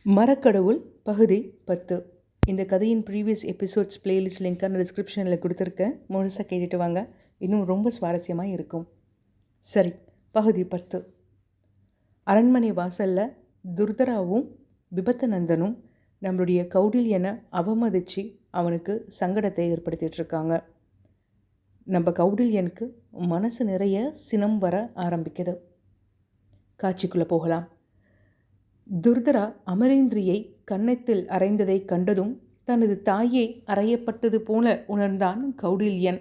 மரக்கடவுள் பகுதி 10. இந்த கதையின் ப்ரீவியஸ் எபிசோட்ஸ் பிளேலிஸ்ட் லிங்க் நான் டிஸ்கிரிப்ஷனில் கொடுத்துருக்கேன். முழுசாக கேட்டுட்டு வாங்க, இன்னும் ரொம்ப சுவாரஸ்யமாக இருக்கும். சரி, பகுதி 10. அரண்மனை வாசலில் துர்தராவும் விபத்தநந்தனும் நம்மளுடைய கௌடில்யனை அவமதித்து அவனுக்கு சங்கடத்தை ஏற்படுத்திகிட்ருக்காங்க. நம்ம கௌடில்யனுக்கு மனசு நிறைய சினம் வர ஆரம்பிக்குது. காட்சிக்குள்ளே போகலாம். துர்தரா அமரேந்திரியை கன்னத்தில் அறைந்ததை கண்டதும் தனது தாயை அறையப்பட்டது போல உணர்ந்தான் கௌடில்யன்.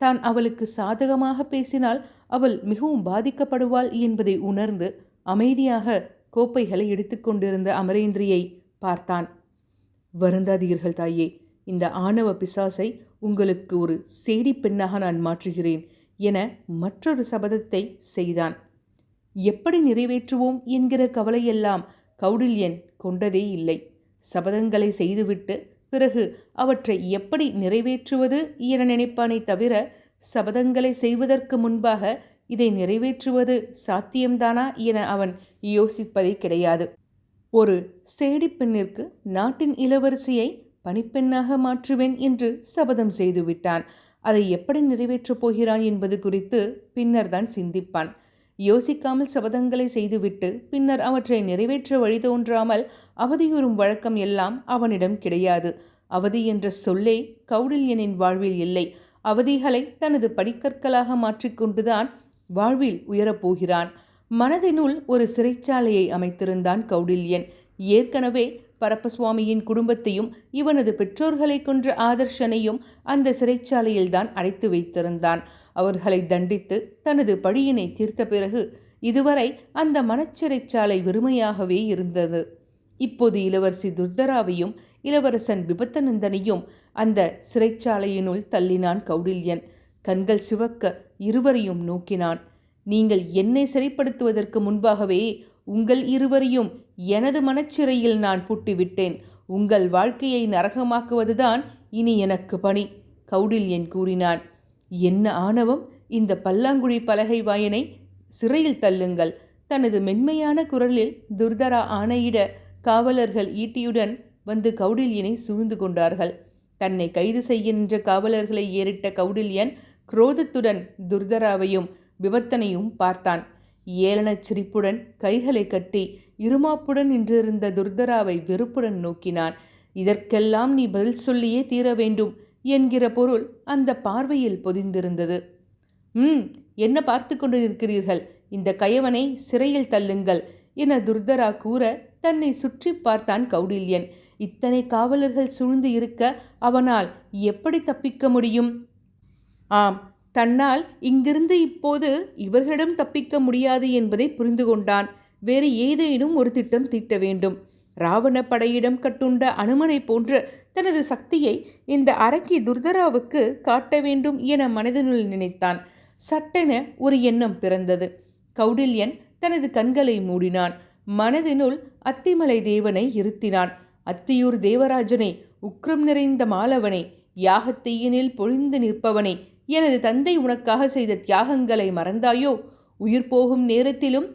தான் அவளுக்கு சாதகமாக பேசினால் அவள் மிகவும் பாதிக்கப்படுவாள் என்பதை உணர்ந்து அமைதியாக கோப்பைகளை எடுத்துக்கொண்டிருந்த அமரேந்திரியை பார்த்தான். வருந்தாதீர்கள் தாயே, இந்த ஆணவ பிசாசை உங்களுக்கு ஒரு சேடி பெண்ணாக நான் மாற்றுகிறேன் என மற்றொரு சபதத்தை செய்தான். எப்படி நிறைவேற்றுவோம் என்கிற கவலையெல்லாம் கௌடில்யன் கொண்டதே இல்லை. சபதங்களை செய்துவிட்டு பிறகு அவற்றை எப்படி நிறைவேற்றுவது என நினைப்பானே தவிர சபதங்களை செய்வதற்கு முன்பாக இதை நிறைவேற்றுவது சாத்தியம்தானா என அவன் யோசிப்பதே கிடையாது. ஒரு சேடி பெண்ணிற்கு நாட்டின் இளவரசியை பணிப்பெண்ணாக மாற்றுவேன் என்று சபதம் செய்துவிட்டான். அதை எப்படி நிறைவேற்றப் போகிறான் என்பது குறித்து பின்னர் தான் சிந்திப்பான். யோசிக்காமல் சபதங்களை செய்துவிட்டு பின்னர் அவற்றை நிறைவேற்ற வழி தோன்றாமல் அவதியுறும் வழக்கம் எல்லாம் அவனிடம் கிடையாது. அவதி என்ற சொல்லே கௌடில்யனின் வாழ்வில் இல்லை. அவதிகளை தனது படிக்கற்களாக மாற்றிக்கொண்டுதான் வாழ்வில் உயரப்போகிறான். மனதினுள் ஒரு சிறைச்சாலையை அமைத்திருந்தான் கௌடில்யன். ஏற்கனவே பரப்பசுவாமியின் குடும்பத்தையும் இவனது பெற்றோர்களை கொன்ற ஆதர்ஷனையும் அந்த சிறைச்சாலையில்தான் அடைத்து வைத்திருந்தான். அவர்களை தண்டித்து தனது பழியினை தீர்த்த பிறகு இதுவரை அந்த மனச்சிறைச்சாலை வெறுமையாகவே இருந்தது. இப்போது இளவரசி துர்தராவையும் இளவரசன் விபத்தநந்தனையும் அந்த சிறைச்சாலையினுள் தள்ளினான் கௌடில்யன். கண்கள் சிவக்க இருவரையும் நோக்கினான். நீங்கள் என்னை சிறைப்படுத்துவதற்கு முன்பாகவே உங்கள் இருவரையும் எனது மனச்சிறையில் நான் பூட்டிவிட்டேன். உங்கள் வாழ்க்கையை நரகமாக்குவதுதான் இனி எனக்கு பணி, கௌடில்யன் கூறினான். என்ன ஆணவம்! இந்த பல்லாங்குழி பலகை வாயனை சிறையில் தள்ளுங்கள். தனது மென்மையான குரலில் துர்தரா ஆணையிட காவலர்கள் ஈட்டியுடன் வந்து கௌடில்யனை சூழ்ந்து கொண்டார்கள். தன்னை கைது செய்ய நின்ற காவலர்களை ஏறிட்ட கௌடில்யன் குரோதத்துடன் துர்தராவையும் விபத்தனையும் பார்த்தான். ஏளனச் சிரிப்புடன் கைகளை கட்டி இருமாப்புடன் நின்றிருந்த துர்தராவை வெறுப்புடன் நோக்கினான். இதற்கெல்லாம் நீ பதில் சொல்லியே தீர வேண்டும் என்கிற பொருள் அந்த பார்வையில் பொதிந்திருந்தது. என்ன பார்த்து கொண்டு இருக்கிறீர்கள்? இந்த கயவனை சிறையில் தள்ளுங்கள் என துர்தரா கூற தன்னை சுற்றி பார்த்தான் கௌடில்யன். இத்தனை காவலர்கள் சூழ்ந்து இருக்க அவனால் எப்படி தப்பிக்க முடியும்? ஆம், தன்னால் இங்கிருந்து இப்போது இவர்களிடம் தப்பிக்க முடியாது என்பதை புரிந்து கொண்டான். வேறு ஏதேனும் ஒரு திட்டம் தீட்ட வேண்டும். ராவண படையிடம் கட்டுண்ட அனுமனை போன்ற தனது சக்தியை இந்த அரக்கி துர்தராவுக்கு காட்ட வேண்டும் என மனதினுள் நினைத்தான். சட்டென ஒரு எண்ணம் பிறந்தது. கௌடில்யன் தனது கண்களை மூடினான். மனதினுள் அத்திமலை தேவனை இருத்தினான். அத்தியூர் தேவராஜனை, உக்ரம் நிறைந்த மாலவனை, யாகத்தீயினில் பொழிந்து நிற்பவனை, எனது தந்தை உனக்காக செய்த தியாகங்களை மறந்தாயோ? உயிர் போகும் நேரத்திலும்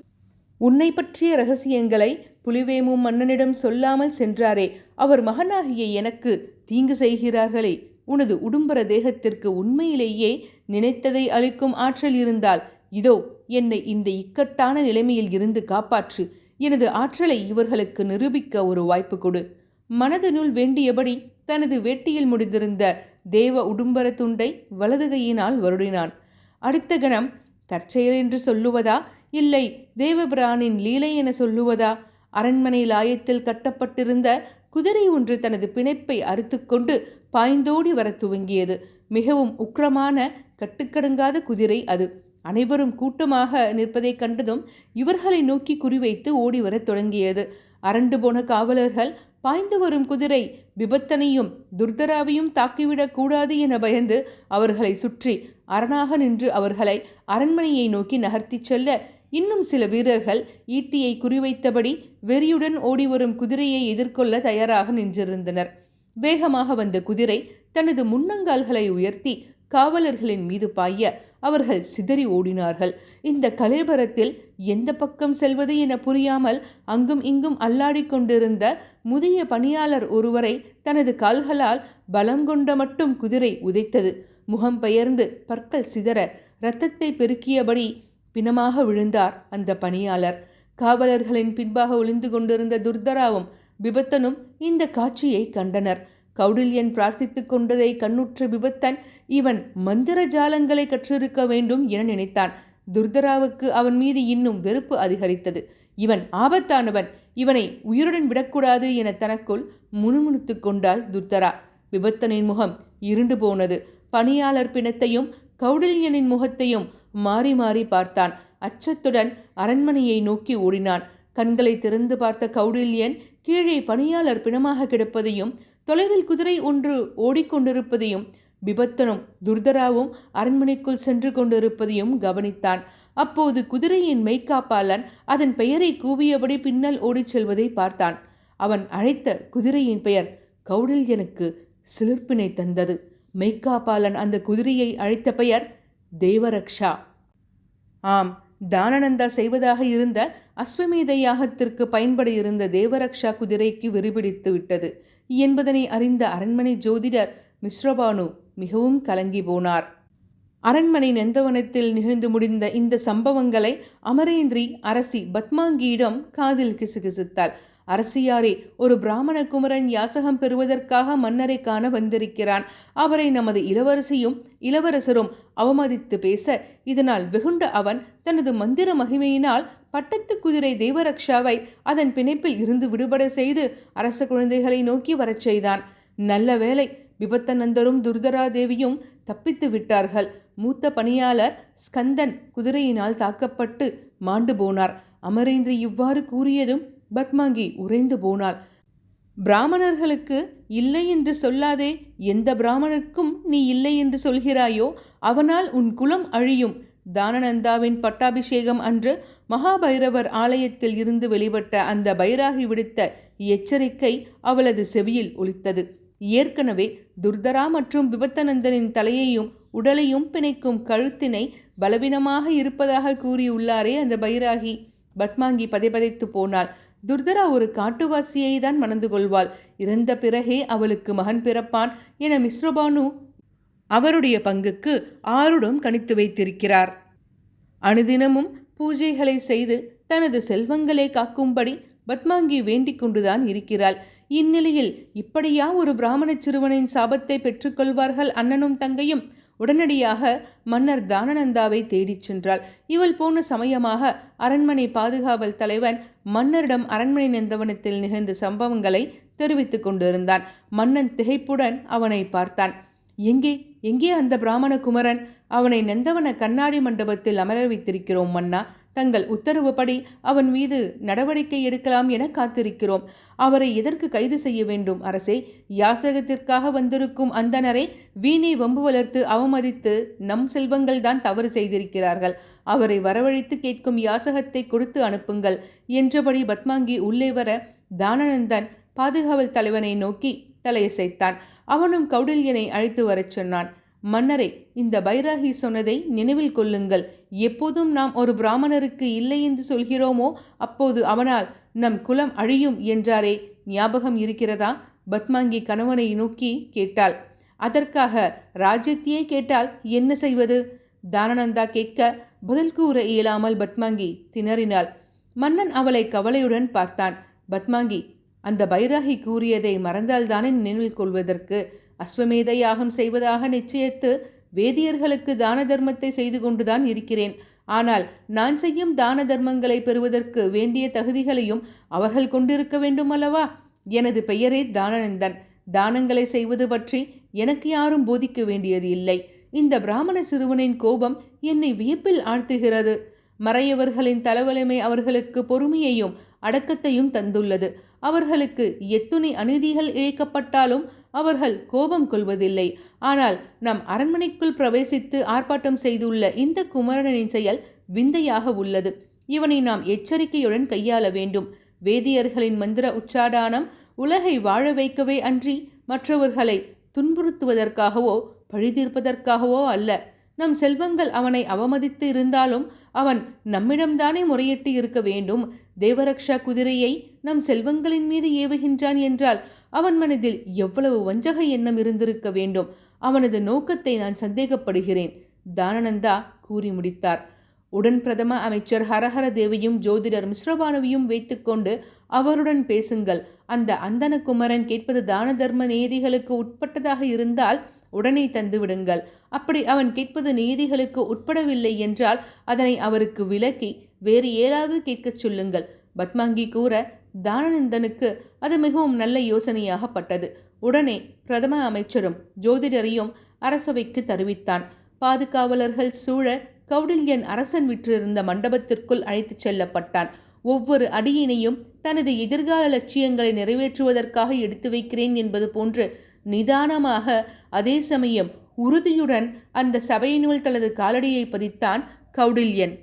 உன்னை பற்றிய இரகசியங்களை புலிவேமும் மன்னனிடம் சொல்லாமல் சென்றாரே, அவர் மகனாகிய எனக்கு தீங்கு செய்கிறார்களே. உனது உடும்பர தேகத்திற்கு உண்மையிலேயே நினைத்ததை அளிக்கும் ஆற்றல் இருந்தால் இதோ என்னை இந்த இக்கட்டான நிலைமையில் இருந்து காப்பாற்று. எனது ஆற்றலை இவர்களுக்கு நிரூபிக்க ஒரு வாய்ப்பு கொடு. மனதினுள் வேண்டியபடி தனது வேட்டியில் முடிந்திருந்த தேவ உடும்பர துண்டை வலது கையினால் வருடினான். அடுத்த கணம் தற்செயல் என்று சொல்லுவதா, இல்லை தேவபிரானின் லீலை என சொல்லுவதா, அரண்மனை லாயத்தில் கட்டப்பட்டிருந்த குதிரை ஒன்று தனது பிணைப்பை அறுத்து கொண்டு பாய்ந்தோடி வர துவங்கியது. மிகவும் உக்கிரமான கட்டுக்கடங்காத குதிரை அது. அனைவரும் கூட்டமாக நிற்பதை கண்டதும் இவர்களை நோக்கி குறிவைத்து ஓடி வர தொடங்கியது. அரண்டு போன காவலர்கள் பாய்ந்து வரும் குதிரை விபத்தனையும் துர்தராவையும் தாக்கிவிடக் கூடாது என பயந்து அவர்களை சுற்றி அரணாக நின்று அவர்களை அரண்மனையை நோக்கி நகர்த்தி செல்ல இன்னும் சில வீரர்கள் ஈட்டியை குறிவைத்தபடி வெறியுடன் ஓடிவரும் குதிரையை எதிர்கொள்ள தயாராக நின்றிருந்தனர். வேகமாக வந்த குதிரை தனது முன்னங்கால்களை உயர்த்தி காவலர்களின் மீது பாய அவர்கள் சிதறி ஓடினார்கள். இந்த கலேபரத்தில் எந்த பக்கம் செல்வது என புரியாமல் அங்கும் இங்கும் அல்லாடிக் கொண்டிருந்த முதிய பணியாளர் ஒருவரை தனது கால்களால் பலம் கொண்ட மட்டும் குதிரை உதைத்தது. முகம் பெயர்ந்து பற்கள் சிதற இரத்தத்தை பெருக்கியபடி பிணமாக விழுந்தார் அந்த பணியாளர். காவலர்களின் பின்பாக ஒளிந்து கொண்டிருந்த துர்தராவும் பிபத்தனும் இந்த காட்சியை கண்டனர். கௌடில்யன் பிரார்த்தித்துக் கொண்டதை கண்ணுற்ற பிபத்தன் இவன் மந்திர ஜாலங்களை கற்றிருக்க வேண்டும் என நினைத்தான். துர்தராவுக்கு அவன் மீது இன்னும் வெறுப்பு அதிகரித்தது. இவன் ஆபத்தானவன், இவனை உயிருடன் விடக்கூடாது என தனக்குள் முணுமுணுத்து கொண்டாள் துர்தரா. பிபத்தனின் முகம் இருண்டு போனது. பணியாளர் பிணத்தையும் கௌடில்யனின் முகத்தையும் மாறி மாறி பார்த்தான். அச்சத்துடன் அரண்மனையை நோக்கி ஓடினான். கண்களை திறந்து பார்த்த கௌடில்யன் கீழே பணியாளர் பிணமாக கிடப்பதையும் தொலைவில் குதிரை ஒன்று ஓடிக்கொண்டிருப்பதையும் பிபத்தனும் துர்தராவும் அரண்மனைக்குள் சென்று கொண்டிருப்பதையும் கவனித்தான். அப்போது குதிரையின் மெய்க்காப்பாளன் அதன் பெயரை கூவியபடி பின்னல் ஓடிச் செல்வதை பார்த்தான். அவன் அழைத்த குதிரையின் பெயர் கௌடில்யனுக்கு சிலிர்ப்பினை தந்தது. மெய்க்காப்பாளன் அந்த குதிரையை அழைத்த பெயர் தேவரக்ஷா. ஆம், தானநந்தா செய்வதாக இருந்த அஸ்வமேத யாகத்திற்கு பயன்பட இருந்த தேவரக்ஷா குதிரைக்கு வெறிபிடித்து விட்டது என்பதனை அறிந்த அரண்மனை ஜோதிடர் மிஸ்ரபானு மிகவும் கலங்கி போனார். அரண்மனை நந்தவனத்தில் நிகழ்ந்து முடிந்த இந்த சம்பவங்களை அமரேந்திரி அரசி பத்மாங்கியிடம் காதில் கிசுகிசுத்தாள். அரசியாரே, ஒரு பிராமண குமரன் யாசகம் பெறுவதற்காக மன்னரை காண வந்திருக்கிறான். அவரை நமது இளவரசியும் இளவரசரும் அவமதித்து பேச, இதனால் வெகுண்ட அவன் தனது மந்திர மகிமையினால் பட்டத்து குதிரை தேவரக்ஷாவை அதன் பிணைப்பில் இருந்து விடுபட செய்து அரச குழந்தைகளை நோக்கி வரச் செய்தான். நல்ல வேளை, பிபத்தனந்தரும் துர்தரா தேவியும் தப்பித்து விட்டார்கள். மூத்த பணியாளர் ஸ்கந்தன் குதிரையினால் தாக்கப்பட்டு மாண்டு போனார். அமரேந்திரி இவ்வாறு கூறியதும் பத்மாங்கி உறைந்து போனாள். பிராமணர்களுக்கு இல்லை என்று சொல்லாதே. எந்த பிராமணருக்கும் நீ இல்லை என்று சொல்கிறாயோ அவனால் உன் குலம் அழியும். தானநந்தாவின் பட்டாபிஷேகம் அன்று மகாபைரவர் ஆலயத்தில் இருந்து வெளிப்பட்ட அந்த பைராகி விடுத்த எச்சரிக்கை அவளது செவியில் ஒலித்தது. ஏற்கனவே துர்தரா மற்றும் பிபத்தனந்தனின் தலையையும் உடலையும் பிணைக்கும் கழுத்தினை பலவீனமாக இருப்பதாக கூறியுள்ளாரே அந்த பைராகி. பத்மாங்கி பதைபதைத்து போனாள். துர்தரா ஒரு காட்டுவாசியை தான் மணந்து கொள்வாள். இறந்த பிறகே அவளுக்கு மகன் பிறப்பான் என மிஸ்ரபானு அவருடைய பங்குக்கு ஆருடம் கணித்து வைத்திருக்கிறார். அனுதினமும் பூஜைகளை செய்து தனது செல்வங்களை காக்கும்படி பத்மாங்கி வேண்டிக் கொண்டுதான் இருக்கிறாள். இந்நிலையில் இப்படியா ஒரு பிராமண சிறுவனின் சாபத்தை பெற்றுக்கொள்வார்கள் அண்ணனும் தங்கையும்? உடனடியாக மன்னர் தானநந்தாவை தேடிச் சென்றாள். இவள் போன சமயமாக அரண்மனை பாதுகாவல் தலைவன் மன்னரிடம் அரண்மனை நந்தவனத்தில் நிகழ்ந்த சம்பவங்களை தெரிவித்துக் கொண்டிருந்தான். மன்னன் திகைப்புடன் அவனை பார்த்தான். எங்கே எங்கே அந்த பிராமண குமரன்? அவனை நந்தவன கண்ணாடி மண்டபத்தில் அமர வைத்திருக்கிறோம் மன்னா. தங்கள் உத்தரவுப்படி அவன் மீது நடவடிக்கை எடுக்கலாம் என காத்திருக்கிறோம். அவரை எதற்கு கைது செய்ய வேண்டும் அரசே? யாசகத்திற்காக வந்திருக்கும் அந்தனரை வீணை வம்பு வளர்த்து அவமதித்து நம் செல்வங்கள் தான் தவறு செய்திருக்கிறார்கள். அவரை வரவழைத்து கேட்கும் யாசகத்தை கொடுத்து அனுப்புங்கள் என்றபடி பத்மாங்கி உள்ளே வர தானநந்தன் பாதுகாவல் தலைவனை நோக்கி தலையசைத்தான். அவனும் கௌடில்யனை அழைத்து வரச் சொன்னான். மன்னரே, இந்த பைராகி சொன்னதை நினைவில் கொள்ளுங்கள். எப்போதும் நாம் ஒரு பிராமணருக்கு இல்லை என்று சொல்கிறோமோ அப்போது அவனால் நம் குலம் அழியும் என்றாரே, ஞாபகம் இருக்கிறதா? பத்மாங்கி கணவனை நோக்கி கேட்டாள். அதற்காக ராஜ்யத்தையே கேட்டால் என்ன செய்வது? தானநந்தா கேட்க பதில் கூற இயலாமல் பத்மாங்கி திணறினாள். மன்னன் அவளை கவலையுடன் பார்த்தான். பத்மாங்கி, அந்த பைராகி கூறியதை மறந்தால்தானே நினைவில் கொள்வதற்கு? அஸ்வமேத யாகம் செய்வதாக நிச்சயித்து வேதியர்களுக்கு தான தர்மத்தை செய்து கொண்டுதான் இருக்கிறேன். ஆனால் நான் செய்யும் தான தர்மங்களை பெறுவதற்கு வேண்டிய தகுதிகளையும் அவர்கள் கொண்டிருக்க வேண்டும் அல்லவா? எனது பெயரே தானநந்தன். தானங்களை செய்வது பற்றி எனக்கு யாரும் போதிக்க வேண்டியது இல்லை. இந்த பிராமண சிறுவனின் கோபம் என்னை வியப்பில் ஆழ்த்துகிறது. மறையவர்களின் தளவலிமை அவர்களுக்கு பொறுமையையும் அடக்கத்தையும் தந்துள்ளது. அவர்களுக்கு எத்துணை அநீதிகள் இழைக்கப்பட்டாலும் அவர்கள் கோபம் கொள்வதில்லை. ஆனால் நம் அரண்மனைக்குள் பிரவேசித்து ஆர்ப்பாட்டம் செய்துள்ள இந்த குமரனின் செயல் விந்தையாக உள்ளது. இவனை நாம் எச்சரிக்கையுடன் கையாள வேண்டும். வேதியர்களின் மந்திர உச்சாடானம் உலகை வாழ வைக்கவே அன்றி மற்றவர்களை துன்புறுத்துவதற்காகவோ பழிதீர்ப்பதற்காகவோ அல்ல. நம் செல்வங்கள் அவனை அவமதித்து இருந்தாலும் அவன் நம்மிடம்தானே முறையிட்டு இருக்க வேண்டும். தேவரக்ஷா குதிரையை நம் செல்வங்களின் மீது ஏவுகின்றான் என்றால் அவன் மனதில் எவ்வளவு வஞ்சக எண்ணம் இருந்திருக்க வேண்டும். அவனது நோக்கத்தை நான் சந்தேகப்படுகிறேன், தானநந்தா கூறி முடித்தார். உடன் பிரதம அமைச்சர் ஹரஹர தேவியும் ஜோதிடர் மிஸ்ரபானுவையும் வைத்துக்கொண்டு அவருடன் பேசுங்கள். அந்த அந்தன குமரன் கேட்பது தான தர்ம நீதிகளுக்கு உட்பட்டதாக இருந்தால் உடனே தந்து விடுங்கள். அப்படி அவன் கேட்பது நீதிகளுக்கு உட்படவில்லை என்றால் அதனை அவருக்கு விலக்கி வேறு ஏதாவது கேட்கச் சொல்லுங்கள். பத்மாங்கி கூற தானநந்தனுக்கு அது மிகவும் நல்ல யோசனையாகப்பட்டது. உடனே பிரதம அமைச்சரும் ஜோதிடரையும் அரசவைக்கு தருவித்தான். பாதுகாவலர்கள் சூழ கௌடில்யன் அரசன் விற்றிருந்த மண்டபத்திற்குள் அழைத்துச் செல்லப்பட்டான். ஒவ்வொரு அடியினையும் தனது எதிர்கால லட்சியங்களை நிறைவேற்றுவதற்காக எடுத்து வைக்கிறேன் என்பது போன்று நிதானமாக, அதே சமயம் உறுதியுடன் அந்த சபையினுள் தனது காலடியை பதித்தான் கௌடில்யன்.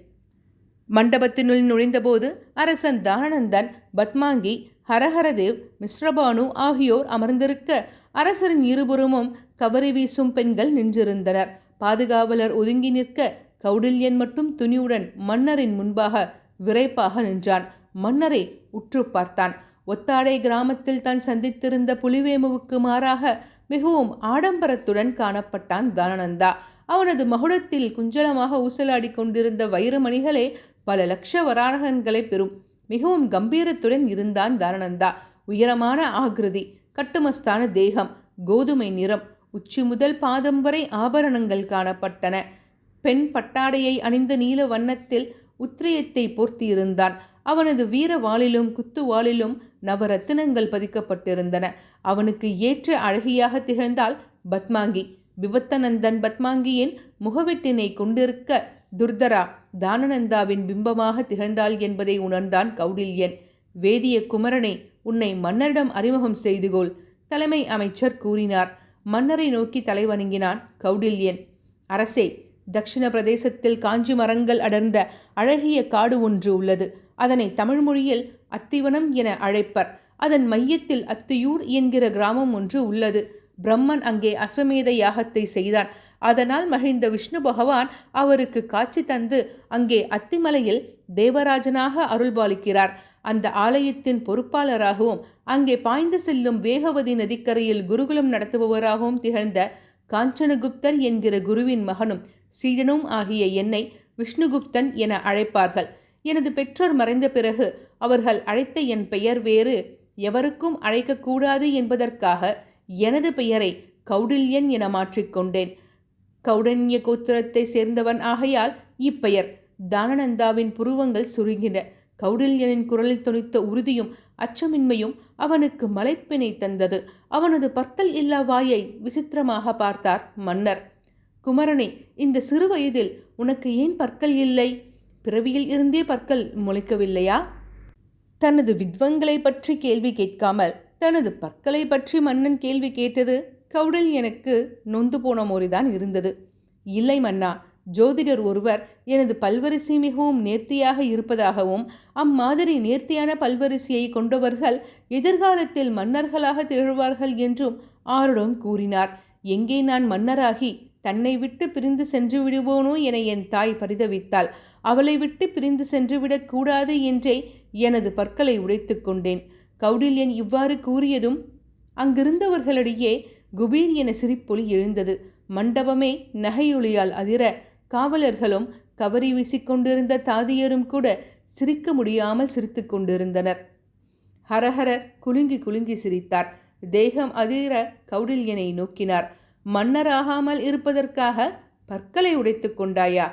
மண்டபத்தினுள் நுழைந்தபோது அரசன் தானநந்தன், பத்மாங்கி, ஹரஹரதேவ், மிஸ்ரபானு ஆகியோர் அமர்ந்திருக்க அரசரின் இருபுறமும் கவரி வீசும் பெண்கள் நின்றிருந்தனர். பாதுகாவலர் ஒதுங்கி நிற்க கௌடில்யன் மட்டும் துணிவுடன் மன்னரின் முன்பாக விரைப்பாக நின்றான். மன்னரை உற்று பார்த்தான். ஒத்தாடை கிராமத்தில் தான் சந்தித்திருந்த புலிவேமுவுக்கு மாறாக மிகவும் ஆடம்பரத்துடன் காணப்பட்டான் தானநந்தா. அவனது மகுடத்தில் குஞ்சலமாக ஊசலாடி கொண்டிருந்த வைரமணிகளே பல லட்ச வராகங்களை பெறும். மிகவும் கம்பீரத்துடன் இருந்தான் தானநந்தா. உயரமான ஆகிருதி, கட்டுமஸ்தான தேகம், கோதுமை நிறம், உச்சி முதல் பாதம் வரை ஆபரணங்கள் காணப்பட்டன. பெண் பட்டாடையை அணிந்த நீல வண்ணத்தில் உத்திரியத்தை போர்த்தியிருந்தான். அவனது வீர வாளிலும் குத்து வாளிலும் நவரத்தினங்கள் பதிக்கப்பட்டிருந்தன. அவனுக்கு ஏற்ற அழகியாக திகழ்ந்தாள் பத்மாங்கி. விபத்தநந்தன் பத்மாங்கியின் முகவெட்டினை கொண்டிருக்க துர்தரா தானநந்தாவின் பிம்பமாக திகழ்ந்தாள் என்பதை உணர்ந்தான் கௌடில்யன். வேதிய குமரனை உன்னை மன்னரிடம் அறிமுகம் செய்துகொள், தலைமை அமைச்சர் கூறினார். மன்னரை நோக்கி தலைவணங்கினான் கௌடில்யன். அரசே, தக்ஷிண பிரதேசத்தில் காஞ்சி மரங்கள் அடர்ந்த அழகிய காடு ஒன்று உள்ளது. அதனை தமிழ் மொழியில் அத்திவனம் என அழைப்பர். அதன் மையத்தில் அத்தியூர் என்கிற கிராமம் ஒன்று உள்ளது. பிரம்மன் அங்கே அஸ்வமேத யாகத்தை செய்தான். அதனால் மகிழ்ந்த விஷ்ணு பகவான் அவருக்கு காட்சி தந்து அங்கே அத்திமலையில் தேவராஜனாக அருள்பாலிக்கிறார். அந்த ஆலயத்தின் பொறுப்பாளராகவும் அங்கே பாய்ந்து செல்லும் வேகவதி நதிக்கரையில் குருகுலம் நடத்துபவராகவும் திகழ்ந்த காஞ்சனகுப்தர் என்கிற குருவின் மகனும் சீடனும் ஆகிய என்னை விஷ்ணுகுப்தன் என அழைப்பார்கள். எனது பெற்றோர் மறைந்த பிறகு அவர்கள் அழைத்த என் பெயர் வேறு எவருக்கும் அழைக்கக்கூடாது என்பதற்காக எனது பெயரை கௌடில்யன் என மாற்றிக்கொண்டேன். கௌடன்ய கோத்திரத்தை சேர்ந்தவன் ஆகையால் இப்பெயர். தானநந்தாவின் புருவங்கள் சுருங்கின. கௌடில்யனின் குரலில் தொனித்த உறுதியும் அச்சமின்மையும் அவனுக்கு மலைப்பினை தந்தது. அவனது பற்கள் இல்லா வாயை விசித்திரமாக பார்த்தார் மன்னர். குமரனே, இந்த சிறு வயதில் உனக்கு ஏன் பற்கள் இல்லை? பிறவியில் இருந்தே பற்கள் முளைக்கவில்லையா? தனது வித்வங்களை பற்றி கேள்வி கேட்காமல் தனது பற்களை பற்றி மன்னன் கேள்வி கேட்டது கௌடில்யனுக்கு நொந்து போன மோரிதான் இருந்தது. இல்லை மன்னா, ஜோதிடர் ஒருவர் எனது பல்வரிசை மிகவும் நேர்த்தியாக இருப்பதாகவும் அம்மாதிரி நேர்த்தியான பல்வரிசையை கொண்டவர்கள் எதிர்காலத்தில் மன்னர்களாக திகழ்வார்கள் என்றும் ஆருடம் கூறினார். எங்கே நான் மன்னராகி தன்னை விட்டு பிரிந்து சென்று விடுவோனோ என என் தாய் பரிதவித்தாள். அவளை விட்டு பிரிந்து சென்றுவிடக் கூடாது என்றே எனது பற்களை உடைத்து கொண்டேன். கௌடில்யன் இவ்வாறு கூறியதும் அங்கிருந்தவர்களிடையே குபீர் என சிரிப்பொலி எழுந்தது. மண்டபமே நகையொலியால் அதிர காவலர்களும் கவரி வீசிக்கொண்டிருந்த தாதியரும் கூட சிரிக்க முடியாமல் சிரித்து கொண்டிருந்தனர். ஹரஹரர் குலுங்கி குலுங்கி சிரித்தார். தேகம் அதிர கௌடில்யனை நோக்கினார். மன்னராகாமல் இருப்பதற்காக பற்களை உடைத்து கொண்டாயா?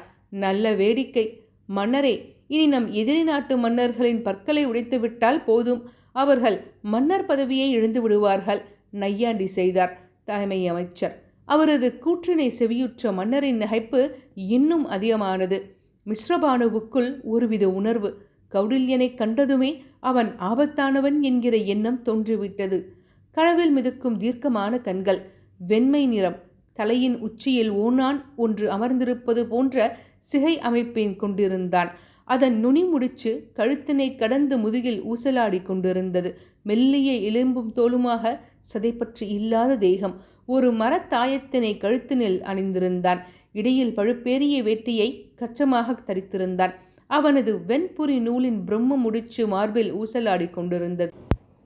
நல்ல வேடிக்கை. மன்னரே, இனி நம் எதிரி நாட்டு மன்னர்களின் பற்களை உடைத்து விட்டால் போதும். அவர்கள் மன்னர் பதவியை இழந்து விடுவார்கள். நையாண்டி செய்தார் தலைமை அமைச்சர். அவரது கூற்றினை செவியுற்ற மன்னரின் நகைப்பு இன்னும் அதிகமானது. மிஸ்ரபானுவுக்குள் ஒருவித உணர்வு. கௌடில்யனை கண்டதுமே அவன் ஆபத்தானவன் என்கிற எண்ணம் தோன்றிவிட்டது. கனவில் மிதக்கும் தீர்க்கமான கண்கள், வெண்மை நிறம், தலையின் உச்சியில் ஓணான் ஒன்று அமர்ந்திருப்பது போன்ற சிகை அமைப்பின் கொண்டிருந்தான். அதன் நுனி முடிச்சு கழுத்தினை கடந்து முதுகில் ஊசலாடி கொண்டிருந்தது. மெல்லிய எலும்பும் தோலுமாக சதைப்பற்று இல்லாத தேகம். ஒரு மரத்தாயத்தினை கழுத்தினில் அணிந்திருந்தான். இடையில் பழுப்பேறிய வேட்டியை கச்சமாக தரித்திருந்தான். அவனது வெண்புரி நூலின் பிரம்ம முடிச்சு மார்பில் ஊசலாடி கொண்டிருந்தது.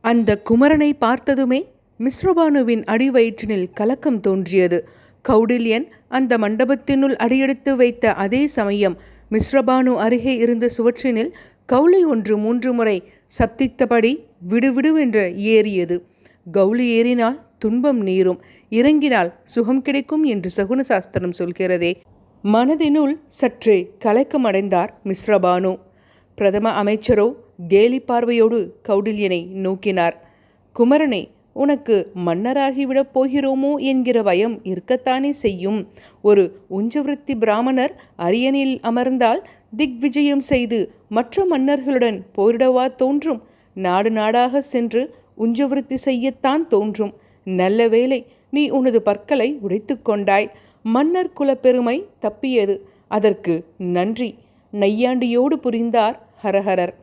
அந்த குமரனை பார்த்ததுமே மிஸ்ரபானுவின் அடிவயிற்றினில் கலக்கம் தோன்றியது. கௌடில்யன் அந்த மண்டபத்தினுள் அடியெடுத்து வைத்த அதே சமயம் மிஸ்ரபானு அருகே இருந்த சுவற்றினில் கௌளி ஒன்று 3 முறை சப்தித்தபடி விடுவிடுவென்று ஏறியது. கௌளி ஏறினால் துன்பம் நீரும், இறங்கினால் சுகம் கிடைக்கும் என்று சகுன சாஸ்திரம் சொல்கிறதே. மனதினுள் சற்றே கலக்கமடைந்தார் மிஸ்ரபானு. பிரதம அமைச்சரோ கேலி பார்வையோடு கௌடில்யனை நோக்கினார். குமரனே, உனக்கு மன்னராகிவிடப் போகிறோமோ என்கிற பயம் இருக்கத்தானே செய்யும். ஒரு உஞ்சவிருத்தி பிராமணர் அரியணையில் அமர்ந்தால் திக்விஜயம் செய்து மற்ற மன்னர்களுடன் போரிடவா தோன்றும்? நாடு நாடாக சென்று உஞ்சவிருத்தி செய்யத்தான் தோன்றும். நல்ல வேளை நீ உனது பற்களை உடைத்து கொண்டாய். மன்னர் குலப்பெருமை தப்பியது. அதற்கு நன்றி. நையாண்டியோடு புரிந்தார் ஹரஹரர்.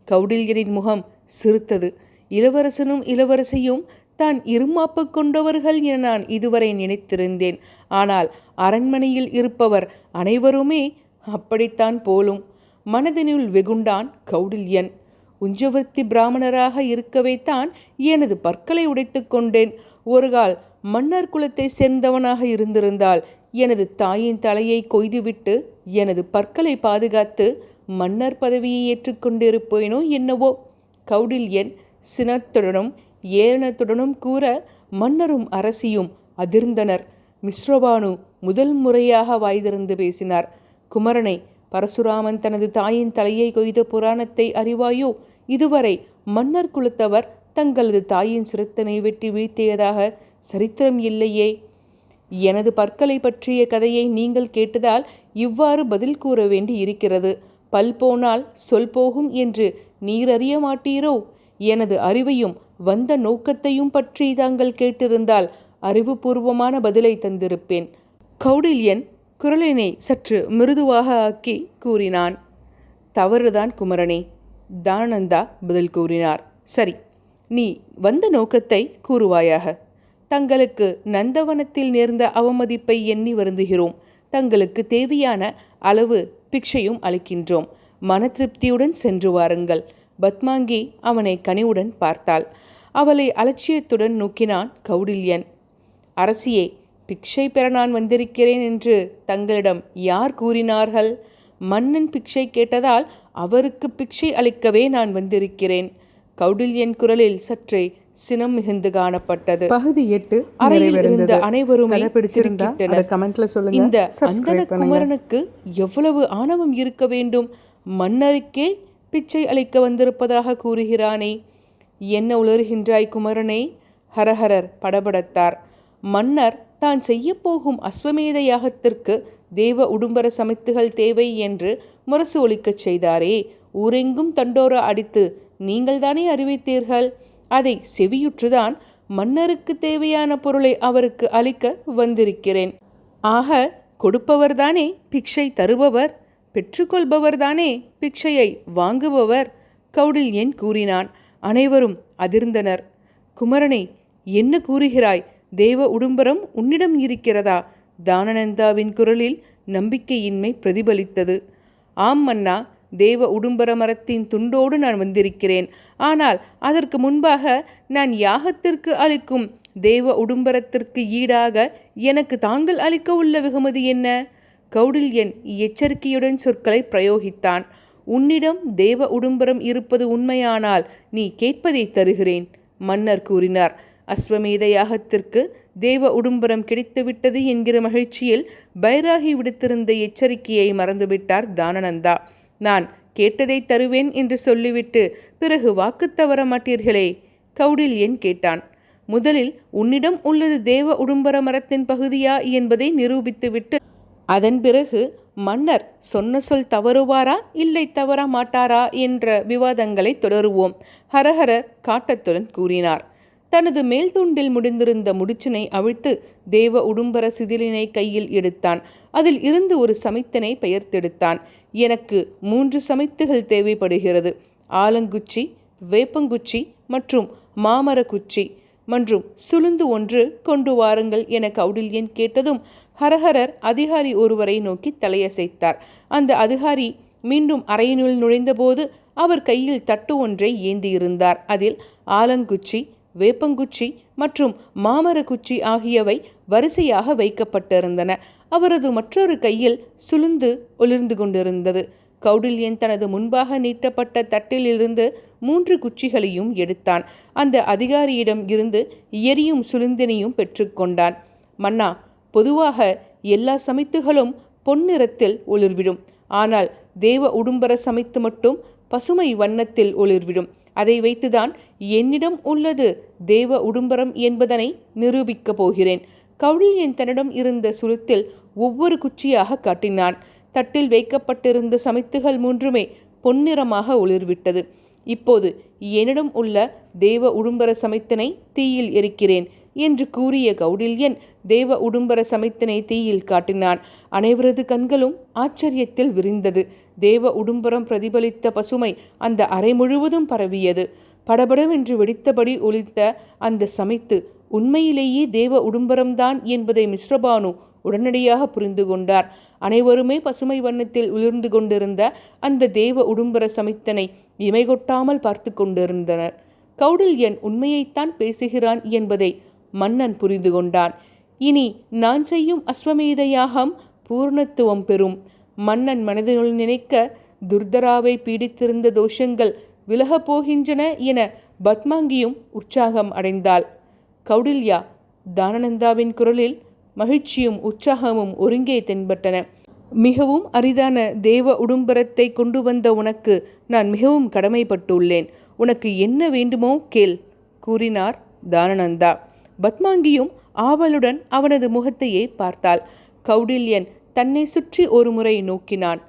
கௌடில்யனின் முகம் சிரித்தது. இளவரசனும் இளவரசியும் தான் இருமாப்பு கொண்டவர்கள் என நான் இதுவரை நினைத்திருந்தேன். ஆனால் அரண்மனையில் இருப்பவர் அனைவருமே அப்படித்தான் போலும். மனதினுள் வெகுண்டான் கௌடில்யன். உஞ்சவர்த்தி பிராமணராக இருக்கவே தான் எனது பற்களை உடைத்து கொண்டேன். ஒருகால் மன்னர் குலத்தை சேர்ந்தவனாக இருந்திருந்தால் எனது தாயின் தலையை கொய்துவிட்டு எனது பற்களை பாதுகாத்து மன்னர் பதவியை ஏற்றுக்கொண்டிருப்பேனோ என்னவோ. கௌடில்யன் சினத்துடனும் ஏளனத்துடனும் கூற மன்னரும் அரசியும் அதிர்ந்தனர். மிஸ்ரபானு முதல் முறையாக வாய்திறந்து பேசினார். குமரனை, பரசுராமன் தனது தாயின் தலையை கொய்த புராணத்தை அறிவாயோ? இதுவரை மன்னர் குலத்தவர் தங்களது தாயின் சிரத்தனை வெட்டி வீழ்த்தியதாக சரித்திரம் இல்லையே. எனது பற்களை பற்றிய கதையை நீங்கள் கேட்டதால் இவ்வாறு பதில் கூற வேண்டி இருக்கிறது. பல் போனால் சொல் போகும் என்று நீர் அறிய மாட்டீரோ? எனது அறிவையும் வந்த நோக்கத்தையும் பற்றி தாங்கள் கேட்டிருந்தால் அறிவுபூர்வமான பதிலை தந்திருப்பேன். கௌடில்யன் குரலினை சற்று மிருதுவாக ஆக்கி கூறினான். தவறுதான் குமரனே, தானந்தா பதில் கூறினார். சரி, நீ வந்த நோக்கத்தை கூறுவாயாக. தங்களுக்கு நந்தவனத்தில் நேர்ந்த அவமதிப்பை எண்ணி வருந்துகிறோம். தங்களுக்கு தேவையான அளவு பிக்ஷையும் அளிக்கின்றோம். மன திருப்தியுடன் சென்று வாருங்கள். பத்மாங்கி அவனை கனிவுடன் பார்த்தாள். அவளை அலட்சியத்துடன் நோக்கினான் கௌடில்யன். அரசியே, பிக்ஷை பெற நான் வந்திருக்கிறேன் என்று தங்களிடம் யார் கூறினார்கள்? மன்னன் பிக்ஷை கேட்டதால் அவருக்கு பிக்ஷை அளிக்கவே நான் வந்திருக்கிறேன். கௌடில்யன் குரலில் சற்றே சினம் மிகுந்து காணப்பட்டது. பகுதி 8 அறையில் இருந்த அனைவருமே இந்த அந்தன குமரனுக்கு எவ்வளவு ஆணவம் இருக்க வேண்டும்? மன்னருக்கே பிச்சை அளிக்க வந்திருப்பதாக கூறுகிறானே. என்ன உளறுகின்றாய் குமரனே? ஹரஹரர் படபடத்தார். மன்னர் தான் செய்யப்போகும் அஸ்வமேத யாகத்திற்கு தேவ உடும்பர சமித்துகள் தேவை என்று முரசு ஒலிக்கச் செய்தாரே. ஊரெங்கும் தண்டோர அடித்து நீங்கள்தானே அறிவித்தீர்கள். அதை செவியுற்றுதான் மன்னருக்கு தேவையான பொருளை அவருக்கு அளிக்க வந்திருக்கிறேன். ஆக கொடுப்பவர்தானே பிக்ஷை தருபவர், பெற்றுக்கொள்பவர்தானே பிக்ஷையை வாங்குபவர். கௌடில்யன் கூறினான். அனைவரும் அதிர்ந்தனர். குமரனே, என்ன கூறுகிறாய்? தேவ உடும்பரம் உன்னிடம் இருக்கிறதா? தானநந்தாவின் குரலில் நம்பிக்கையின்மை பிரதிபலித்தது. ஆம் மன்னா, தேவ உடும்பர மரத்தின் துண்டோடு நான் வந்திருக்கிறேன். ஆனால் அதற்கு முன்பாக நான் யாகத்திற்கு அளிக்கும் தேவ உடும்பரத்திற்கு ஈடாக எனக்கு தாங்கள் அளிக்க உள்ள வெகுமதி என்ன? கௌடில்யன் எச்சரிக்கையுடன் சொற்களை பிரயோகித்தான். உன்னிடம் தேவ உடும்பரம் இருப்பது உண்மையானால் நீ கேட்பதை தருகிறேன், மன்னர் கூறினார். அஸ்வமேத யாகத்திற்கு தேவ உடும்பரம் கிடைத்துவிட்டது என்கிற மகிழ்ச்சியில் பைராகி விடுத்திருந்த எச்சரிக்கையை மறந்துவிட்டார் தானநந்தா. நான் கேட்டதை தருவேன் என்று சொல்லிவிட்டு பிறகு வாக்கு தவற மாட்டீர்களே? கௌடில்யன் கேட்டான். முதலில் உன்னிடம் உள்ளது தேவ உடும்பர மரத்தின் பகுதியா என்பதை நிரூபித்துவிட்டு அதன் பிறகு மன்னர் சொன்ன சொல் தவறுவாரா இல்லை தவற மாட்டாரா என்ற விவாதங்களை தொடருவோம், ஹரஹரர் காட்டத்துடன் கூறினார். தனது மேல் துண்டில் முடிந்திருந்த முடிச்சினை அவிழ்த்து தேவ உடும்பர சிதிலினை கையில் எடுத்தான். அதில் இருந்து ஒரு சமித்தனை பெயர்த்தெடுத்தான். எனக்கு 3 சமித்துகள் தேவைப்படுகிறது. ஆலங்குச்சி, வேப்பங்குச்சி மற்றும் மாமரக்குச்சி. மற்றும் சுளுந்து ஒன்று கொண்டு வாருங்கள் என கௌடில்யன் கேட்டதும் ஹரஹரர் அதிகாரி ஒருவரை நோக்கி தலையசைத்தார். அந்த அதிகாரி மீண்டும் அறையினுள் நுழைந்தபோது அவர் கையில் தட்டு ஒன்றை ஏந்தியிருந்தார். அதில் ஆலங்குச்சி, வேப்பங்குச்சி மற்றும் மாமரக்குச்சி ஆகியவை வரிசையாக வைக்கப்பட்டிருந்தன. அவரது மற்றொரு கையில் சுளுந்து ஒளிர்ந்து கொண்டிருந்தது. கௌடில்யன் தனது முன்பாக நீட்டப்பட்ட தட்டிலிருந்து 3 குச்சிகளையும் எடுத்தான். அந்த அதிகாரியிடம் இருந்து எரியும் சுளுந்தினையும் பெற்றுக்கொண்டான். மன்னா, பொதுவாக எல்லா சமித்துகளும் பொன்னிறத்தில் ஒளிர்விடும். ஆனால் தேவ உடும்பர சமித்து மட்டும் பசுமை வண்ணத்தில் ஒளிர்விடும். அதை வைத்துதான் என்னிடம் உள்ளது தேவ உடும்பரம் என்பதனை நிரூபிக்கப் போகிறேன். கௌடில்யன் தன்னிடம் இருந்த சுளுத்தில் ஒவ்வொரு குச்சியாக காட்டினான். தட்டில் வைக்கப்பட்டிருந்த சமித்துகள் 3மே பொன்னிறமாக ஒளிர்விட்டது. இப்போது என்னிடம் உள்ள தேவ உடும்பர சமித்தினை தீயில் எரிக்கிறேன் என்று கூறிய கௌடில்யன் தேவ உடும்பர சமித்தினை தீயில் காட்டினான். அனைவரது கண்களும் ஆச்சரியத்தில் விரிந்தது. தேவ உடும்பரம் பிரதிபலித்த பசுமை அந்த அறை முழுவதும் பரவியது. படபடவென்று வெடித்தபடி ஒலித்த அந்த சமித்து உண்மையிலேயே தேவ உடும்பரம்தான் என்பதை மிஸ்ரபானு உடனடியாக புரிந்து கொண்டார். அனைவருமே பசுமை வண்ணத்தில் உளிர்ந்து கொண்டிருந்த அந்த தேவ உடும்பர சமித்தனை இமைகொட்டாமல் பார்த்து கொண்டிருந்தனர். கௌடில்யன் உண்மையைத்தான் பேசுகிறான் என்பதை மன்னன் புரிந்து கொண்டான். இனி நான் செய்யும் அஸ்வமேத யாகம் பூர்ணத்துவம் பெறும். மன்னன் மனதினுள் நினைக்க துர்தராவை பீடித்திருந்த தோஷங்கள் விலகப் போகின்றன என பத்மாங்கியும் உற்சாகம் அடைந்தாள். கௌடில்யா, தானநந்தாவின் குரலில் மகிழ்ச்சியும் உற்சாகமும் ஒருங்கே தென்பட்டன. மிகவும் அரிதான தேவ உடும்பரத்தை கொண்டு வந்த உனக்கு நான் மிகவும் கடமைப்பட்டுள்ளேன். உனக்கு என்ன வேண்டுமோ கேள் கூறினார் தானநந்தா. பத்மாங்கியும் ஆவலுடன் அவனது முகத்தையே பார்த்தாள். கௌடில்யன் தன்னை சுற்றி ஒரு முறை நோக்கினான்.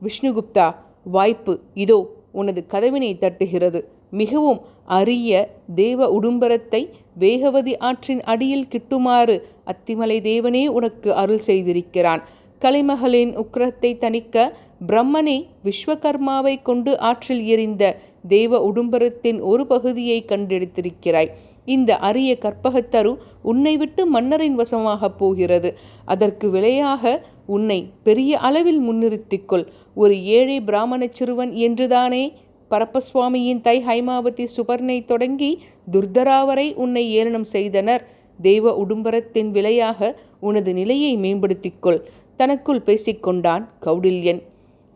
விஷ்ணுகுப்தா, வாய்ப்பு இதோ உனது கதவினை தட்டுகிறது. மிகவும் அரிய தேவ உடும்பரத்தை வேகவதி ஆற்றின் அடியில் கிட்டுமாறு அத்திமலை தேவனே உனக்கு அருள் செய்திருக்கிறான். கலைமகளின் உக்கிரத்தை தணிக்க பிரம்மனே விஸ்வகர்மாவை கொண்டு ஆற்றில் எறிந்த தேவ உடும்பரத்தின் ஒரு பகுதியை கண்டெடுத்திருக்கிறாய். இந்த அரிய கற்பகத்தரு உன்னை விட்டு மன்னரின் வசமாகப் போகிறது. அதற்கு விலையாக உன்னை பெரிய அளவில் முன்னிறுத்திக்கொள். ஒரு ஏழை பிராமண சிறுவன் என்றுதானே பரப்பசுவாமியின் தை ஹைமாவதி சுபர்ணை தொடங்கி துர்தராவரை உன்னை ஏளனம் செய்தனர். தேவ உடும்பரத்தின் விலையாக உனது நிலையை மேம்படுத்திக்கொள். தனக்குள் பேசிக்கொண்டான் கௌடில்யன்.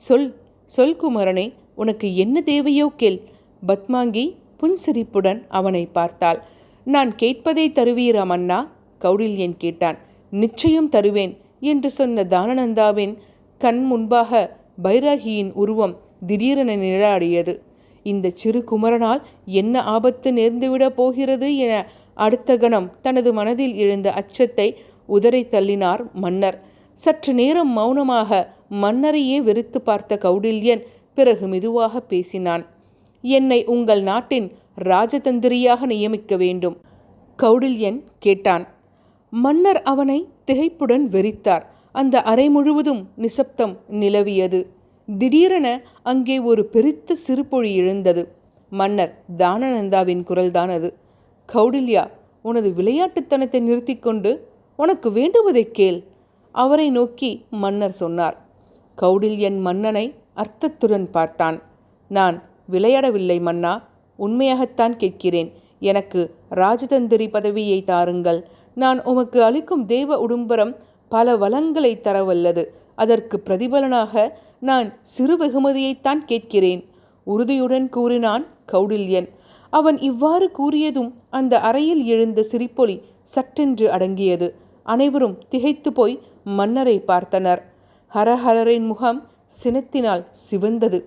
சொல் சொல் குமரனே, உனக்கு என்ன தேவையோ கேள். பத்மாங்கி புன்சிரிப்புடன் அவனை பார்த்தாள். நான் கேட்பதை தருவீரா மன்னா? கௌடில்யன் கேட்டான். நிச்சயம் தருவேன் என்று சொன்ன தானநந்தாவின் கண் முன்பாக பைராகியின் உருவம் திடீரென நிழலாடியது. இந்த சிறு குமரனால் என்ன ஆபத்து நேர்ந்துவிடப் போகிறது என அடுத்த கணம் தனது மனதில் எழுந்த அச்சத்தை உதறி தள்ளினார் மன்னர். சற்று நேரம் மௌனமாக மன்னரையே வெறுத்து பார்த்த கௌடில்யன் பிறகு மெதுவாக பேசினான். என்னை உங்கள் நாட்டின் ராஜதந்திரியாக நியமிக்க வேண்டும். கௌடில்யன் கேட்டான். மன்னர் அவனை திகைப்புடன் வெறித்தார். அந்த அறை முழுவதும் நிசப்தம் நிலவியது. திடீரென அங்கே ஒரு பெருத்த சிறுபொழி எழுந்தது. மன்னர் தானநந்தாவின் குரல்தான் அது. கௌடில்யா, உனது விளையாட்டுத்தனத்தை நிறுத்தி கொண்டு உனக்கு வேண்டுவதை கேள். அவரை நோக்கி மன்னர் சொன்னார். கௌடில்யன் மன்னனை அர்த்தத்துடன் பார்த்தான். நான் விளையாடவில்லை மன்னா, உண்மையாகத்தான் கேட்கிறேன். எனக்கு ராஜதந்திரி பதவியை தாருங்கள். நான் உமக்கு அளிக்கும் தேவ உடும்பரம் பல வளங்களை தரவல்லது. அதற்கு பிரதிபலனாக நான் சிறு வெகுமதியைத்தான் கேட்கிறேன், உறுதியுடன் கூறினான் கௌடில்யன். அவன் இவ்வாறு கூறியதும் அந்த அறையில் எழுந்த சிரிப்பொலி சட்டென்று அடங்கியது. அனைவரும் திகைத்து போய் மன்னரை பார்த்தனர். ஹரஹரரின் முகம் சினத்தினால் சிவந்தது.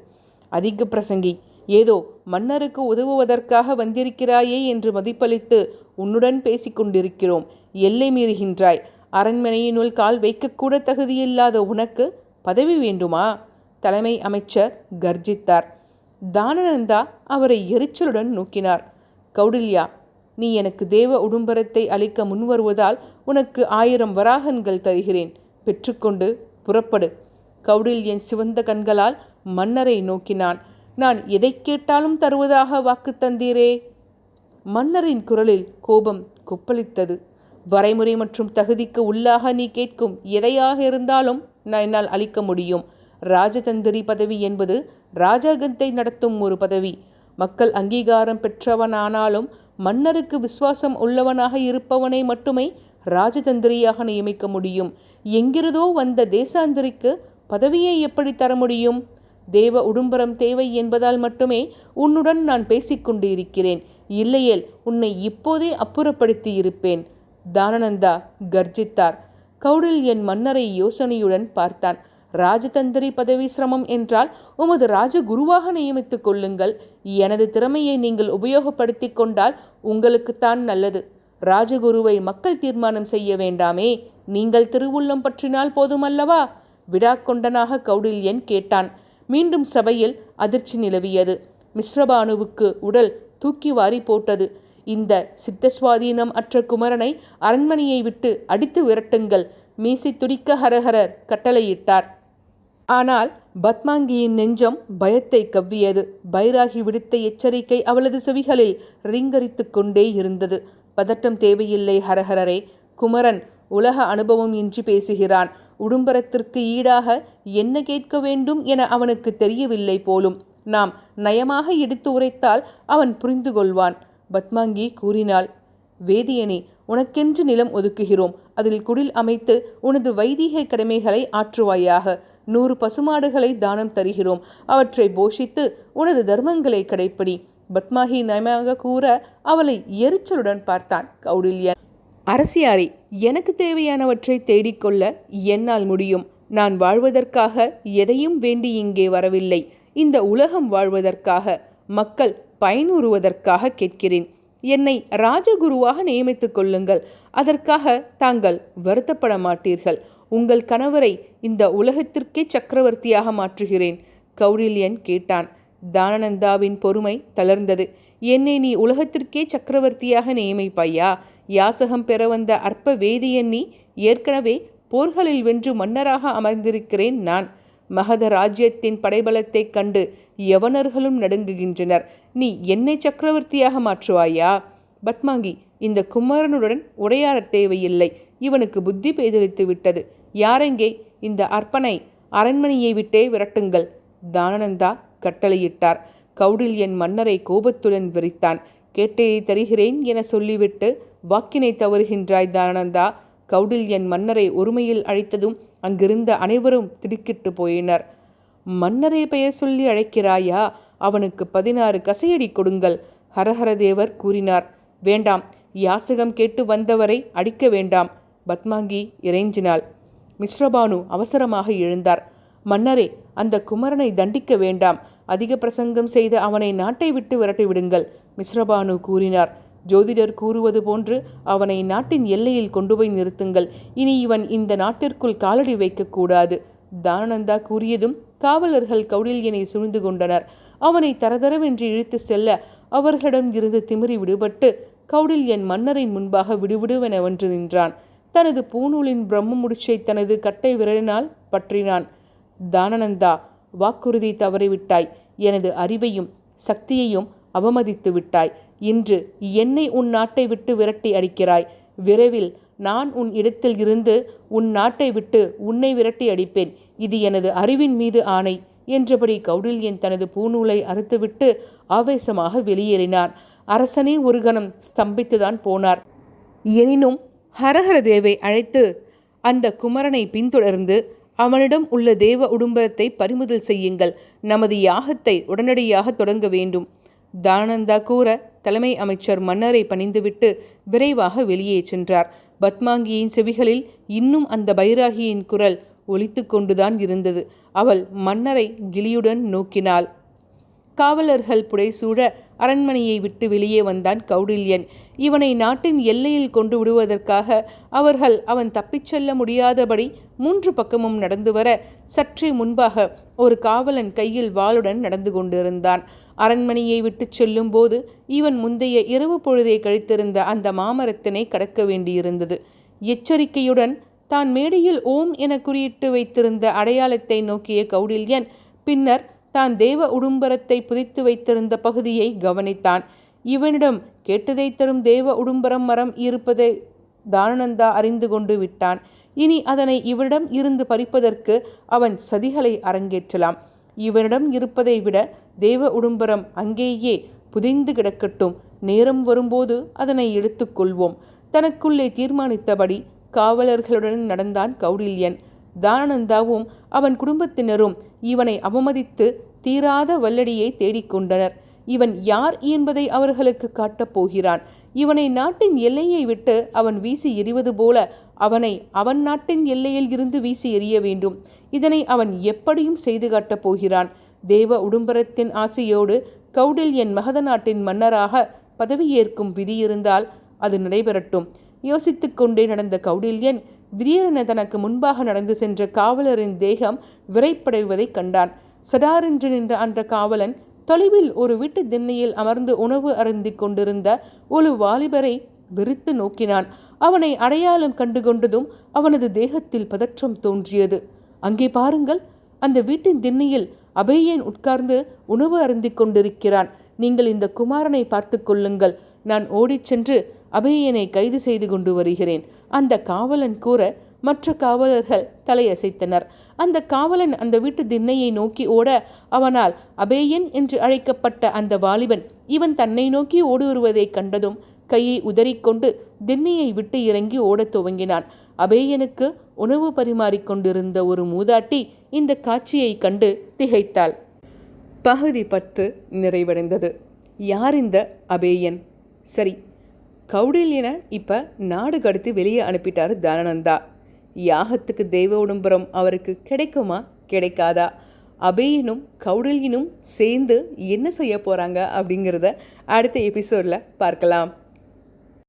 அதிக பிரசங்கி, ஏதோ மன்னருக்கு உதவுவதற்காக வந்திருக்கிறாயே என்று மதிப்பளித்து உன்னுடன் பேசிக்கொண்டிருக்கிறோம். எல்லை மீறுகின்றாய். அரண்மனையினுள் கால் வைக்கக்கூட தகுதியில்லாத உனக்கு பதவி வேண்டுமா? தலைமை அமைச்சர் கர்ஜித்தார். தானநந்தா அவரை எரிச்சலுடன் நோக்கினார். கௌடில்யா, நீ எனக்கு தேவ உடும்பரத்தை அளிக்க முன்வருவதால் உனக்கு 1000 வராகன்கள் தருகிறேன். பெற்றுக்கொண்டு புறப்படு. கௌடில்யன் சிவந்த கண்களால் மன்னரை நோக்கினான். நான் எதை கேட்டாலும் தருவதாக வாக்கு தந்தீரே? மன்னரின் குரலில் கோபம் கொப்பளித்தது. வரைமுறை மற்றும் தகுதிக்கு உள்ளாக நீ கேட்கும் எதையாக இருந்தாலும் என்னால் அளிக்க முடியும். ராஜதந்திரி பதவி என்பது ராஜாங்கத்தை நடத்தும் ஒரு பதவி. மக்கள் அங்கீகாரம் பெற்றவனானாலும் மன்னருக்கு விசுவாசம் உள்ளவனாக இருப்பவனை மட்டுமே ராஜதந்திரியாக நியமிக்க முடியும். எங்கிருந்தோ வந்த தேசாந்திரிக்கு பதவியை எப்படி தர முடியும்? தேவ உடும்பரம் தேவை என்பதால் மட்டுமே உன்னுடன் நான் பேசிக்கொண்டு இருக்கிறேன். இல்லையேல் உன்னை இப்போதே அப்புறப்படுத்தி இருப்பேன். தானநந்தா கர்ஜித்தார். கௌடில்யன் மன்னரை யோசனையுடன் பார்த்தான். ராஜதந்திரி பதவி சிரமம் என்றால் உமது ராஜகுருவாக நியமித்துக் கொள்ளுங்கள். எனது திறமையை நீங்கள் உபயோகப்படுத்தி கொண்டால் உங்களுக்குத்தான் நல்லது. ராஜகுருவை மக்கள் தீர்மானம் செய்ய வேண்டாமே, நீங்கள் திருவுள்ளம் பற்றினால் போதுமல்லவா? விடாக்கொண்டனாக கௌடில்யன் கேட்டான். மீண்டும் சபையில் அதிர்ச்சி நிலவியது. மிஸ்ரபானுவுக்கு உடல் தூக்கி வாரி போட்டது. இந்த சித்தஸ்வாதீனம் அற்ற குமரனை அரண்மனையை விட்டு அடித்து விரட்டுங்கள். மீசை துடிக்க ஹரஹரர் கட்டளையிட்டார். ஆனால் பத்மாங்கியின் நெஞ்சம் பயத்தை கவ்வியது. பைராகி விடுத்த எச்சரிக்கை அவளது செவிகளில் ரீங்கரித்து கொண்டே இருந்தது. பதட்டம் தேவையில்லை ஹரஹரரே. குமரன் உலக அனுபவம் இன்றி பேசுகிறான். உடும்பரத்திற்கு ஈடாக என்ன கேட்க வேண்டும் என அவனுக்கு தெரியவில்லை போலும். நாம் நயமாக எடுத்து உரைத்தால் அவன் புரிந்து கொள்வான். பத்மாங்கி கூறினாள். வேதியனே, உனக்கென்று நிலம் ஒதுக்குகிறோம். அதில் குடில் அமைத்து உனது வைதீக கடமைகளை ஆற்றுவாயாக. 100 பசுமாடுகளை தானம் தருகிறோம். அவற்றை போஷித்து உனது தர்மங்களை கடைப்பிடி. பத்மாகி நயமாக கூற அவளை எரிச்சலுடன் பார்த்தான் கௌடில்யன். அரசியாரே, எனக்கு தேவையானவற்றை தேடிக்கொள்ள என்னால் முடியும். நான் வாழ்வதற்காக எதையும் வேண்டி இங்கே வரவில்லை. இந்த உலகம் வாழ்வதற்காக, மக்கள் பயனுறுவதற்காக கேட்கிறேன். என்னை ராஜகுருவாக நியமித்துக் கொள்ளுங்கள். அதற்காக தாங்கள் வருத்தப்பட மாட்டீர்கள். உங்கள் கணவரை இந்த உலகத்திற்கே சக்கரவர்த்தியாக மாற்றுகிறேன். கௌடில்யன் கேட்டான். தானநந்தாவின் பொறுமை தளர்ந்தது. என்னை நீ உலகத்திற்கே சக்கரவர்த்தியாக நியமிப்பாயா? யாசகம் பெற வந்த அற்ப வேதியன் நீ. ஏற்கனவே போர்களில் வென்று மன்னராக அமர்ந்திருக்கிறேன் நான். மகத ராஜ்யத்தின் படைபலத்தை கண்டு யவனர்களும் நடுங்குகின்றனர். நீ என்னை சக்கரவர்த்தியாக மாற்றுவாயா? பத்மாங்கி, இந்த குமரனுடன் உரையாட தேவையில்லை. இவனுக்கு புத்தி பேதலித்து விட்டது. யாரெங்கே இந்த அற்பனை? அரண்மனையை விட்டே விரட்டுங்கள். தானநந்தா கட்டளையிட்டார். கௌடில்யன் மன்னரை கோபத்துடன் விரித்தான். கேட்டதை தருகிறேன் என சொல்லிவிட்டு வாக்கினை தவறுகின்றாய் தானநந்தா. கௌடில்யன் மன்னரை ஒருமையில் அழைத்ததும் அங்கிருந்த அனைவரும் திடுக்கிட்டு போயினர். மன்னரை பெயர் சொல்லி அழைக்கிறாயா? அவனுக்கு 16 கசையடி கொடுங்கள், ஹரஹரதேவர் கூறினார். வேண்டாம், யாசகம் கேட்டு வந்தவரை அடிக்க வேண்டாம். பத்மாங்கி இறைஞ்சினாள். மிஸ்ரபானு அவசரமாக எழுந்தார். மன்னரே, அந்த குமரனை தண்டிக்க வேண்டாம். அதிக பிரசங்கம் செய்த அவனை நாட்டை விட்டு விரட்டிவிடுங்கள். மிஸ்ரபானு கூறினார். ஜோதிடர் கூறுவது போன்று அவனை நாட்டின் எல்லையில் கொண்டு போய் நிறுத்துங்கள். இனி இவன் இந்த நாட்டிற்குள் காலடி வைக்கக்கூடாது. தானநந்தா கூறியதும் காவலர்கள் கௌடில்யனை சூழ்ந்து கொண்டனர். அவனை தரதரவென்று இழுத்து செல்ல அவர்களிடம் இருந்து திமிரி விடுபட்டு கௌடில்யன் மன்னரின் முன்பாக விடுவிடுவென வென்று நின்றான். தனது பூநூலின் பிரம்ம முடிச்சை தனது கட்டை விரலினால் பற்றினான். தானநந்தா, வாக்குறுதி தவறிவிட்டாய். எனது அறிவையும் சக்தியையும் அவமதித்து விட்டாய். இன்று என்னை உன் நாட்டை விட்டு விரட்டி அடிக்கிறாய். விரைவில் நான் உன் இடத்தில் இருந்து உன் நாட்டை விட்டு உன்னை விரட்டி அடிப்பேன். இது எனது அறிவின் மீது ஆணை என்றபடி கௌடில்யன் தனது பூநூலை அறுத்துவிட்டு ஆவேசமாக வெளியேறினான். அரசனே ஒரு கணம் ஸ்தம்பித்துதான் போனார். எனினும் ஹரஹரதேவை அழைத்து அந்த குமரனை பின்தொடர்ந்து அவனிடம் உள்ள தேவ உடும்பரத்தை பறிமுதல் செய்யுங்கள். நமது யாகத்தை உடனடியாக தொடங்க வேண்டும். தானநந்தா கூற தலைமை அமைச்சர் மன்னரை பணிந்துவிட்டு விரைவாக வெளியே சென்றார். பத்மாங்கியின் செவிகளில் இன்னும் அந்த பைராகியின் குரல் ஒலித்து கொண்டுதான் இருந்தது. அவள் மன்னரை கிளியுடன் நோக்கினாள். காவலர்கள் புடைசூழ அரண்மனையை விட்டு வெளியே வந்தான் கௌடில்யன். இவனை நாட்டின் எல்லையில் கொண்டு விடுவதற்காக அவர்கள் அவன் தப்பிச் செல்ல முடியாதபடி 3 பக்கமும் நடந்து வர சற்றே முன்பாக ஒரு காவலன் கையில் வாளுடன் நடந்து கொண்டிருந்தான். அரண்மனையை விட்டு செல்லும் போது இவன் முந்தைய இரவு பொழுதை கழித்திருந்த அந்த மாமரத்தினை கடக்க வேண்டியிருந்தது. எச்சரிக்கையுடன் தான் மேடையில் ஓம் என குறியிட்டு வைத்திருந்த அடையாளத்தை நோக்கிய கௌடில்யன் பின்னர் தான் தேவ உடும்பரத்தை புதைத்து வைத்திருந்த பகுதியை கவனித்தான். இவனிடம் கேட்டதை தரும் தேவ உடும்பரம் மரம் இருப்பதை தானநந்தா அறிந்து கொண்டு விட்டான். இனி அதனை இவரிடம் இருந்து பறிப்பதற்கு அவன் சதிகளை அரங்கேற்றலாம். இவனிடம் இருப்பதை விட தேவ உடும்பரம் அங்கேயே புதைந்து கிடக்கட்டும். நேரம் வரும்போது அதனை எடுத்துக்கொள்வோம். தனக்குள்ளே தீர்மானித்தபடி காவலர்களுடன் நடந்தான் கௌடில்யன். தானநந்தாவும் அவன் குடும்பத்தினரும் இவனை அவமதித்து தீராத வல்லடியை தேடிக்கொண்டனர். இவன் யார் என்பதை அவர்களுக்கு காட்டப் போகிறான். இவனை நாட்டின் எல்லையை விட்டு அவன் வீசி எறிவது போல அவனை அவன் நாட்டின் எல்லையில் இருந்து வீசி எறிய வேண்டும். இதனை அவன் எப்படியும் செய்து காட்டப் போகிறான். தேவ உடும்பரத்தின் ஆசையோடு கௌடில்யன் மகத நாட்டின் மன்னராக பதவியேற்கும் விதி இருந்தால் அது நடைபெறட்டும். யோசித்து கொண்டே நடந்த கௌடில்யன் திடீரென தனக்கு முன்பாக நடந்து சென்ற காவலரின் தேகம் விரைப்படைவதைக் கண்டான். சடாரென்று நின்ற அந்த காவலன் தொலைவில் ஒரு வீட்டு திண்ணையில் அமர்ந்து உணவு அருந்தி கொண்டிருந்த ஒரு வாலிபரை வெறுத்து நோக்கினான். அவனை அடையாளம் கண்டுகொண்டதும் அவனது தேகத்தில் பதற்றம் தோன்றியது. அங்கே பாருங்கள், அந்த வீட்டின் திண்ணையில் அபேயன் உட்கார்ந்து உணவு அருந்தி கொண்டிருக்கிறான். நீங்கள் இந்த குமாரனை பார்த்து கொள்ளுங்கள். நான் ஓடிச் சென்று அபேயனை கைது செய்து கொண்டு வருகிறேன். அந்த காவலன் கூற மற்ற காவலர்கள் தலையசைத்தனர். அந்த காவலன் அந்த வீட்டு திண்ணையை நோக்கி ஓட அவனால் அபேயன் என்று அழைக்கப்பட்ட அந்த வாலிபன் இவன் தன்னை நோக்கி ஓடி வருவதை கண்டதும் கையை உதறிக்கொண்டு திண்ணையை விட்டு இறங்கி ஓடத் துவங்கினான். அபேயனுக்கு உணவு பரிமாறிக்கொண்டிருந்த ஒரு மூதாட்டி இந்த காட்சியை கண்டு திகைத்தாள். பகுதி 10 நிறைவடைந்தது. யார் இந்த அபேயன்? சரி, கௌடில்யனை இப்போ நாடு கடத்தி வெளியே அனுப்பிட்டார் தானநந்தா. யாகத்துக்கு தெய்வ உடும்பரம் அவருக்கு கிடைக்குமா கிடைக்காதா? அபேயனும் கௌடில்யனும் சேர்ந்து என்ன செய்ய போகிறாங்க அப்படிங்கிறத அடுத்த எபிசோடில் பார்க்கலாம்.